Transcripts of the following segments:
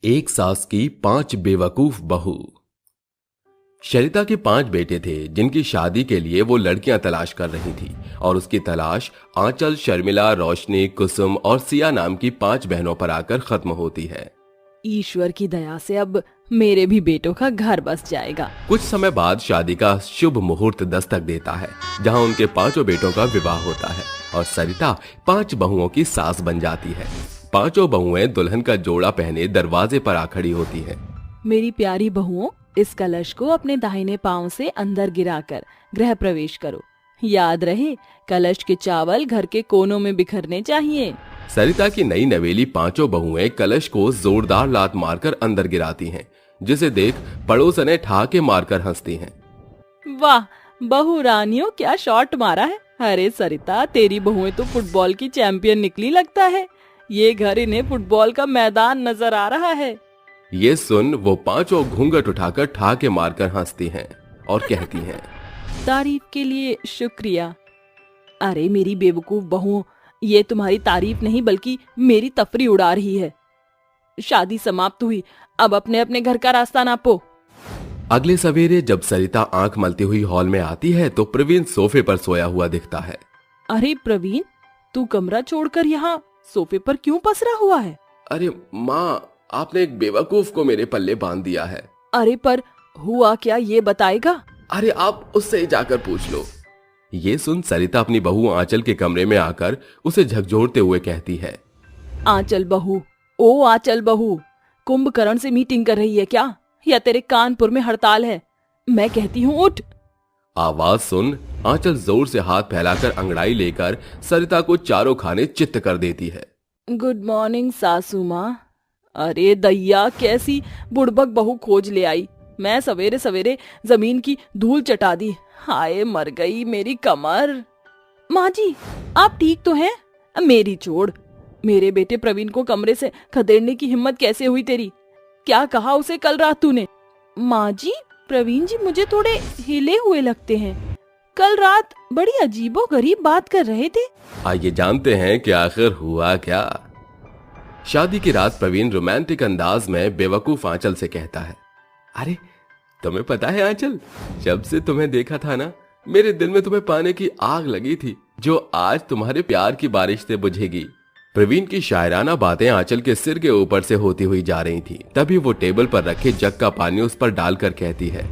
एक सास की 5 बेवकूफ बहू। शरिता के 5 बेटे थे जिनकी शादी के लिए वो लड़कियां तलाश कर रही थी और उसकी तलाश आंचल, शर्मिला, रोशनी, कुसुम और सिया नाम की 5 बहनों पर आकर खत्म होती है। ईश्वर की दया से अब मेरे भी बेटों का घर बस जाएगा। कुछ समय बाद शादी का शुभ मुहूर्त दस्तक देता है, जहां उनके 5 बेटों का विवाह होता है और सरिता 5 बहुओं की सास बन जाती है। 5 बहुएं दुल्हन का जोड़ा पहने दरवाजे पर आ खड़ी होती है। मेरी प्यारी बहुओं, इस कलश को अपने दाहिने पांव से अंदर गिराकर गृह प्रवेश करो। याद रहे, कलश के चावल घर के कोनों में बिखरने चाहिए। सरिता की नई नवेली 5 बहुएं कलश को जोरदार लात मारकर अंदर गिराती हैं, जिसे देख पड़ोसने ठहाके मारकर हंसती हैं। वाह बहू रानियों, क्या शॉट मारा है। अरे सरिता, तेरी बहुएं तो फुटबॉल की चैंपियन निकली लगता है। ये घर इन्हें फुटबॉल का मैदान नजर आ रहा है। ये सुन वो 5 घूंघट उठाकर ठहाके मारकर हंसती हैं और कहती हैं, तारीफ के लिए शुक्रिया। अरे मेरी बेवकूफ बहुओं, ये तुम्हारी तारीफ नहीं बल्कि मेरी तफरी उड़ा रही है। शादी समाप्त हुई, अब अपने अपने घर का रास्ता नापो। अगले सवेरे जब सरिता आंख मलती हुई हॉल में आती है तो प्रवीण सोफे पर सोया हुआ दिखता है। अरे प्रवीण, तू कमरा छोड़कर यहाँ सोफे पर क्यों पसरा हुआ है? अरे माँ, आपने एक बेवकूफ को मेरे पल्ले बांध दिया है। अरे पर हुआ क्या, ये बताएगा? अरे आप उससे ही जाकर पूछ लो। ये सुन सरिता अपनी बहू आंचल के कमरे में आकर उसे झकझोरते हुए कहती है, आंचल बहू, ओ आंचल बहू, कुंभकर्ण से मीटिंग कर रही है क्या, या तेरे कानपुर में हड़ताल है? मैं कहती हूँ उठ। आवाज सुन आंचल जोर से हाथ फैलाकर अंगड़ाई लेकर सरिता को चारों खाने चित्त कर देती है। गुड मॉर्निंग सासू माँ। अरे दैया, कैसी बुड़बक बहू खोज ले आई। मैं सवेरे सवेरे जमीन की धूल चटा दी। हाय मर गई मेरी कमर। माँ जी, आप ठीक तो हैं? मेरी छोड़, मेरे बेटे प्रवीण को कमरे से खदेड़ने की हिम्मत कैसे हुई तेरी? क्या कहा उसे कल रात तूने? माँ जी, प्रवीण जी मुझे थोड़े हिले हुए लगते हैं। कल रात बड़ी अजीबोगरीब बात कर रहे थे। आइए जानते हैं कि आखिर हुआ क्या। शादी की रात प्रवीण रोमांटिक अंदाज में बेवकूफ आंचल से कहता है, अरे तुम्हें पता है आंचल, जब से तुम्हें देखा था ना, मेरे दिल में तुम्हें पाने की आग लगी थी जो आज तुम्हारे प्यार की बारिश से बुझेगी। प्रवीण की शायराना बातें आंचल के सिर के ऊपर से होती हुई जा रही थी। तभी वो टेबल पर रखे जग का पानी उस पर डालकर कहती है,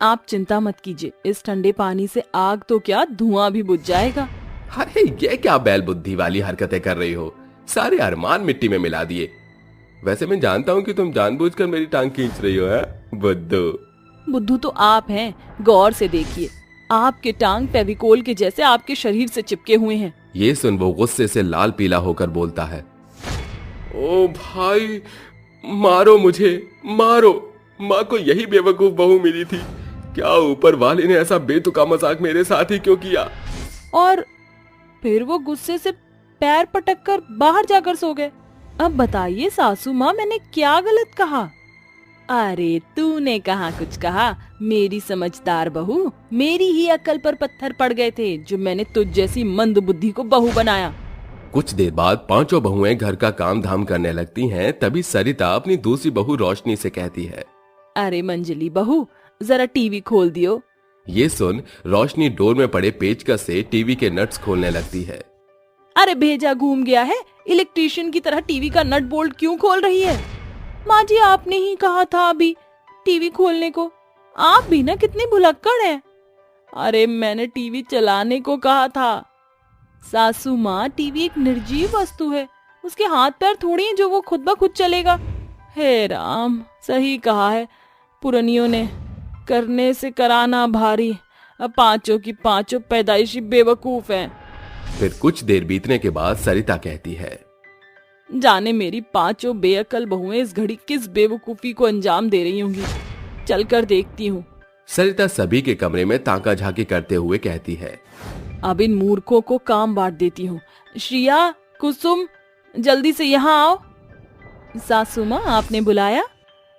आप चिंता मत कीजिए, इस ठंडे पानी से आग तो क्या धुआं भी बुझ जाएगा। अरे ये क्या बैल बुद्धि वाली हरकतें कर रही हो, सारे अरमान मिट्टी में मिला दिए। वैसे मैं जानता हूँ कि तुम जानबूझकर मेरी टांग खींच रही हो। है बुद्धू। बुद्धू तो आप हैं, गौर से देखिए, आपके टांग फेविकोल के जैसे आपके शरीर से चिपके हुए हैं। ये सुन वो गुस्से से लाल पीला होकर बोलता है, ओ भाई, मारो मुझे, मारो। माँ को यही बेवकूफ बहू मिली थी। क्या ऊपर वाले ने ऐसा बेतुका मजाक मेरे साथ ही क्यों किया? और फिर वो गुस्से से पैर पटक कर बाहर जाकर सो गए। अब बताइए सासू माँ, मैंने क्या गलत कहा? अरे तूने कहाँ कुछ कहा, मेरी समझदार बहू। मेरी ही अक्ल पर पत्थर पड़ गए थे जो मैंने तुझ जैसी मंद बुद्धि को बहू बनाया। कुछ देर बाद 5 बहुएं घर का काम धाम करने लगती हैं। तभी सरिता अपनी दूसरी बहू रोशनी से कहती है, अरे मंजली बहू, जरा टीवी खोल दियो। ये सुन रोशनी डोर में पड़े पेचकस से टीवी के नट्स खोलने लगती है। अरे भेजा घूम गया है, इलेक्ट्रिशियन की तरह टीवी का नट बोल्ट क्यों खोल रही है? माँ जी, आपने ही कहा था अभी टीवी खोलने को। आप भी ना कितनी भुलक्कड़ हैं। अरे मैंने टीवी चलाने को कहा था। सासू माँ, टीवी एक निर्जीव वस्तु है, उसके हाथ पैर थोड़ी हैं जो वो खुद ब खुद चलेगा। हे राम, सही कहा है पुरनियों ने, करने से कराना भारी। अब 5 की 5 पैदाइशी बेवकूफ हैं। फिर कुछ देर बीतने के बाद सरिता कहती है, जाने मेरी 5 बेअकल बहुएं इस घड़ी किस बेवकूफी को अंजाम दे रही होंगी। चलकर देखती हूँ। सरिता सभी के कमरे में ताका झाकी करते हुए कहती है, अब इन मूर्खों को काम बांट देती हूँ। श्रिया, कुसुम, जल्दी से यहाँ आओ। सासू माँ, आपने बुलाया?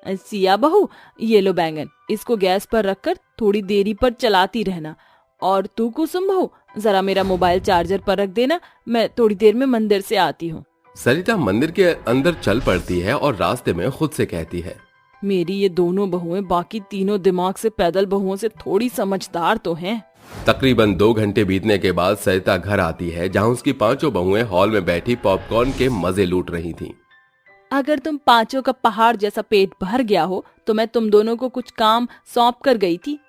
सिया बहू, ये लो बैंगन, इसको गैस पर रखकर थोड़ी देरी पर चलाती रहना। और तू कुसुम बहू, जरा मेरा मोबाइल चार्जर पर रख देना, मैं थोड़ी देर में मंदिर से आती हूँ। सरिता मंदिर के अंदर चल पड़ती है और रास्ते में खुद से कहती है, मेरी ये दोनों बहुएं बाकी तीनों दिमाग से पैदल बहुओं से थोड़ी समझदार तो हैं। तकरीबन 2 घंटे बीतने के बाद सरिता घर आती है, जहां उसकी पांचों बहुएं हॉल में बैठी पॉपकॉर्न के मजे लूट रही थीं। अगर तुम पांचों का पहाड़ जैसा पेट भर गया हो तो मैं तुम दोनों को कुछ काम सौंप कर गई थी।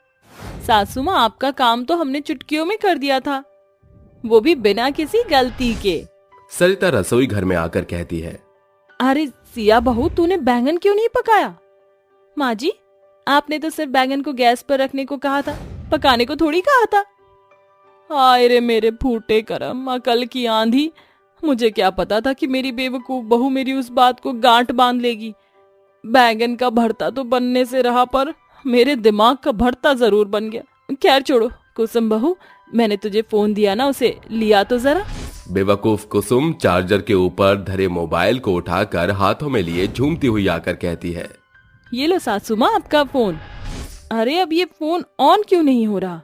सासू माँ, आपका काम तो हमने चुटकियों में कर दिया था, वो भी बिना किसी गलती के। सरिता रसोई घर में आकर कहती है, अरे सिया बहू, तूने बैंगन क्यों नहीं पकाया? माँ जी, आपने तो सिर्फ बैंगन को गैस पर रखने को कहा था, पकाने को थोड़ी कहा था। हाय रे मेरे फूटे करम, अकल की आंधी, मुझे क्या पता था कि मेरी बेवकूफ बहू मेरी उस बात को गांठ बांध लेगी। बैंगन का भरता तो बनने से रहा, पर मेरे दिमाग का भरता जरूर बन गया। खैर छोड़ो कुसुम बहू, मैंने तुझे फोन दिया ना, उसे लिया तो जरा। बेवकूफ कुसुम चार्जर के ऊपर धरे मोबाइल को उठाकर हाथों में लिए झूमती हुई आकर कहती है, ये लो सासू माँ आपका फोन। अरे अब ये फोन ऑन क्यों नहीं हो रहा?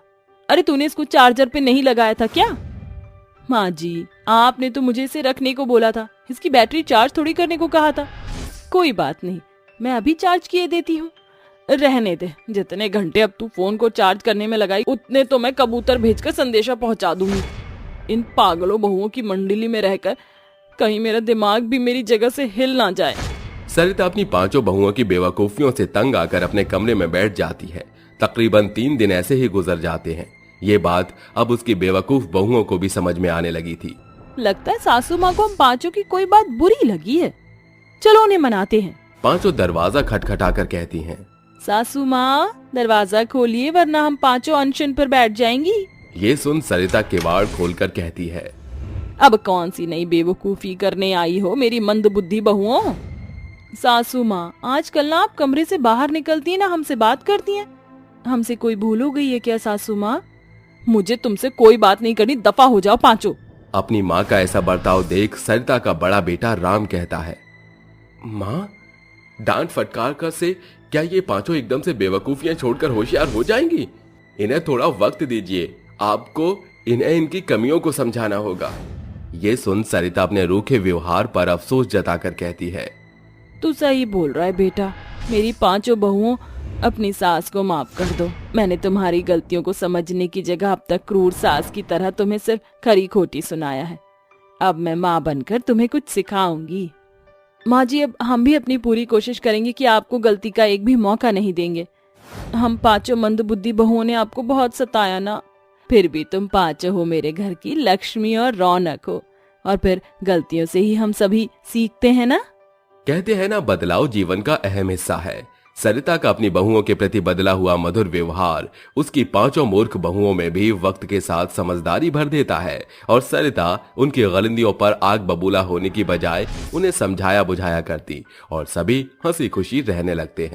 अरे तूने इसको चार्जर पे नहीं लगाया था क्या? माँ जी, आपने तो मुझे इसे रखने को बोला था, इसकी बैटरी चार्ज थोड़ी करने को कहा था। कोई बात नहीं, मैं अभी चार्ज किए देती हूँ। रहने दे, जितने घंटे अब तू फोन को चार्ज करने में लगाई उतने तो मैं कबूतर भेजकर संदेशा पहुंचा दूंगी। इन पागलों बहुओं की मंडली में रहकर कहीं मेरा दिमाग भी मेरी जगह से हिल ना जाए। सरिता अपनी पांचों बहुओं की बेवकूफियों से तंग आकर अपने कमरे में बैठ जाती है। तकरीबन 3 दिन ऐसे ही गुजर जाते हैं। ये बात अब उसकी बेवकूफ बहुओं को भी समझ में आने लगी थी। लगता है सासू माँ को हम पांचों की कोई बात बुरी लगी है, चलो उन्हें मनाते हैं। पांचों दरवाजा खटखटाकर कहती हैं, सासू माँ दरवाजा खोलिए वरना हम पांचों अनशन पर बैठ जाएंगी। ये सुन सरिता किवाड़ खोलकर कहती है, अब कौन सी नई बेवकूफी करने आई हो मेरी मंद बुद्धि बहुओं? सासू माँ, आजकल ना आप कमरे से बाहर निकलती हैं ना हमसे बात करती हैं। हमसे कोई भूल हो गई है क्या सासू माँ? मुझे तुमसे कोई बात नहीं करनी, दफा हो जाओ पांचों। अपनी माँ का ऐसा बर्ताव देख सरिता का बड़ा बेटा राम कहता है, माँ, डांट फटकार कर से क्या ये पांचों एकदम से बेवकूफियां छोड़कर होशियार हो जाएंगी? इन्हें थोड़ा वक्त दीजिए, आपको इन्हें इनकी कमियों को समझाना होगा। ये सुन सरिता अपने रूखे व्यवहार पर अफसोस जताकर कहती है, तू सही बोल रहा है बेटा, मेरी पांचों बहुओं अपनी सास को माफ कर दो। मैंने तुम्हारी गलतियों को समझने की जगह अब तक क्रूर सास की तरह तुम्हें सिर्फ खरी खोटी सुनाया है। अब मैं माँ बनकर तुम्हें कुछ सिखाऊंगी। माँ जी, अब हम भी अपनी पूरी कोशिश करेंगे कि आपको गलती का एक भी मौका नहीं देंगे। हम पांचों मंद बुद्धि बहुओं ने आपको बहुत सताया ना, फिर भी तुम पांचों हो मेरे घर की लक्ष्मी और रौनक हो, और फिर गलतियों से ही हम सभी सीखते हैं ना। कहते हैं ना, बदलाव जीवन का अहम हिस्सा है। सरिता का अपनी बहुओं के प्रति बदला हुआ मधुर व्यवहार उसकी पांचों मूर्ख बहुओं में भी वक्त के साथ समझदारी भर देता है, और सरिता उनकी गलतियों पर आग बबूला होने की बजाय उन्हें समझाया बुझाया करती और सभी हंसी खुशी रहने लगते हैं।